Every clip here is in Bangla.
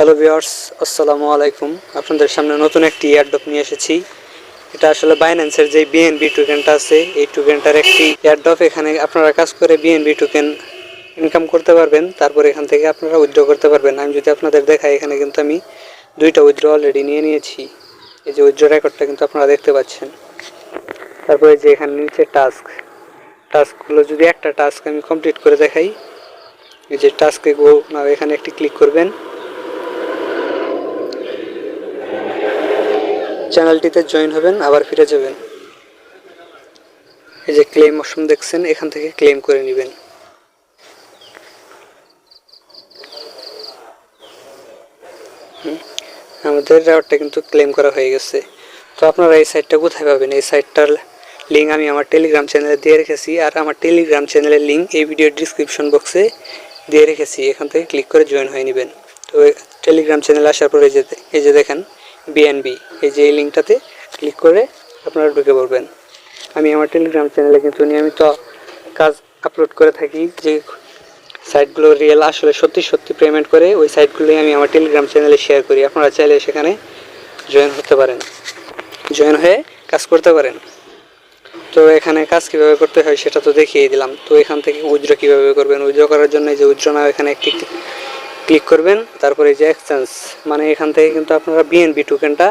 হ্যালো ভিউয়ার্স, আসসালামু আলাইকুম। আপনাদের সামনে নতুন একটি এয়ারড্রপ নিয়ে এসেছি। এটা আসলে বাইন্যান্সের যে বিএনবি টোকেনটা আছে, এই টোকেনটার একটি এয়ারড্রপ। এখানে আপনারা কাজ করে বিএনবি টোকেন ইনকাম করতে পারবেন, তারপর এখান থেকে আপনারা উইথড্র করতে পারবেন। আমি যদি আপনাদের দেখাই, এখানে কিন্তু আমি দুইটা উইথড্র অলরেডি নিয়ে নিয়েছি। এই যে উইথড্র রেকর্ডটা কিন্তু আপনারা দেখতে পাচ্ছেন। তারপরে যে এখানে নিচে টাস্কগুলো, যদি একটা টাস্ক আমি কমপ্লিট করে দেখাই, এই যে টাস্কে গো নাও, এখানে একটি ক্লিক করবেন। চ্যানেলটিতে জয়েন হবেন, আবার ফিরে যাবেন। এই যে ক্লেম অপশন দেখছেন, এখান থেকে ক্লেম করে নেবেন। আমাদের রেওয়ার্ডটা কিন্তু ক্লেম করা হয়ে গেছে। তো আপনারা এই সাইটটা কোথায় পাবেন? এই সাইটটার লিঙ্ক আমি আমার টেলিগ্রাম চ্যানেলে দিয়ে রেখেছি, আর আমার টেলিগ্রাম চ্যানেলের লিঙ্ক এই ভিডিওর ডিসক্রিপশন বক্সে দিয়ে রেখেছি। এখান থেকে ক্লিক করে জয়েন হয়ে নেবেন। তো টেলিগ্রাম চ্যানেলে আসার পরে এই যে দেখেন বিএনবি, এই যে এই লিঙ্কটাতে ক্লিক করে আপনারা ঢুকে পড়বেন। আমি আমার টেলিগ্রাম চ্যানেলে কিন্তু নিয়মিত কাজ আপলোড করে থাকি, যে সাইটগুলো রিয়েল আসলে সত্যি সত্যি পেমেন্ট করে, ওই সাইটগুলোই আমি আমার টেলিগ্রাম চ্যানেলে শেয়ার করি। আপনারা চাইলে সেখানে জয়েন হতে পারেন, জয়েন হয়ে কাজ করতে পারেন। তো এখানে কাজ কীভাবে করতে হয় সেটা তো দেখিয়ে দিলাম। তো এখান থেকে উইথড্র কীভাবে করবেন, উইথড্র করার জন্য এই যে উইথড্র নাও, এখানে একটি ক্লিক করবেন। তারপরে এই যে এক্সচেঞ্জ, মানে এখান থেকে কিন্তু আপনারা বিএনবি টোকেনটা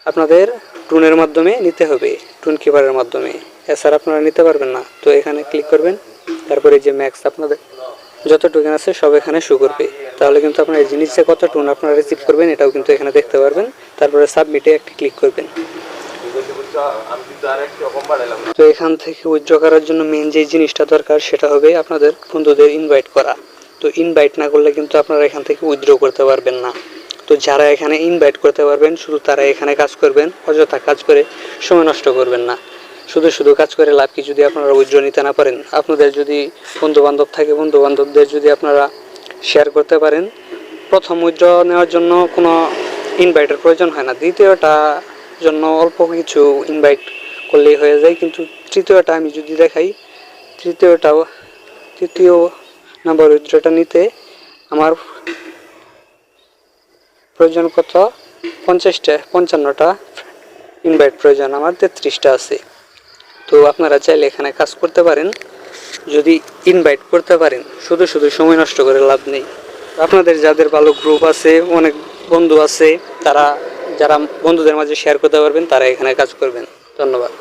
আপনাদের টুনের মাধ্যমে নিতে হবে, টুন কিপারের মাধ্যমে, এছাড়া আপনারা নিতে পারবেন না। তো এখানে ক্লিক করবেন। তারপরে যে ম্যাক্স আপনাদের যত টোকেন আছে সব এখানে শো করবে। তাহলে কিন্তু আপনার এই জিনিসে কত টুন আপনারা রিসিভ করবেন এটাও কিন্তু এখানে দেখতে পারবেন। তারপরে সাবমিটে একটি ক্লিক করবেন। তো এখান থেকে উইথড্র করার জন্য মেন যে জিনিসটা দরকার সেটা হবে আপনাদের বন্ধুদের ইনভাইট করা। তো ইনভাইট না করলে কিন্তু আপনারা এখান থেকে উইথড্র করতে পারবেন না। তো যারা এখানে ইনভাইট করতে পারবেন শুধু তারা এখানে কাজ করবেন, অযথা কাজ করে সময় নষ্ট করবেন না। শুধু কাজ করে লাভ কি, যদি আপনারা উইথড্র নিতে না পারেন। আপনাদের যদি বন্ধুবান্ধব থাকে, বন্ধুবান্ধবদের যদি আপনারা শেয়ার করতে পারেন, প্রথম উইথড্র নেওয়ার জন্য কোনো ইনভাইটের প্রয়োজন হয় না, দ্বিতীয়টা জন্য অল্প কিছু ইনভাইট করলেই হয়ে যায়। কিন্তু তৃতীয়টা আমি যদি দেখাই, তৃতীয় নাম্বার উইথড্রটা নিতে আমার প্রয়োজন কত, 55টা ইনভাইট প্রয়োজন, আমার 33টা আছে। তো আপনারা চাইলে এখানে কাজ করতে পারেন যদি ইনভাইট করতে পারেন। শুধু সময় নষ্ট করে লাভ নেই। আপনাদের যাদের ভালো গ্রুপ আছে, অনেক বন্ধু আছে, যারা বন্ধুদের মাঝে শেয়ার করতে পারবেন, তারা এখানে কাজ করবেন। ধন্যবাদ।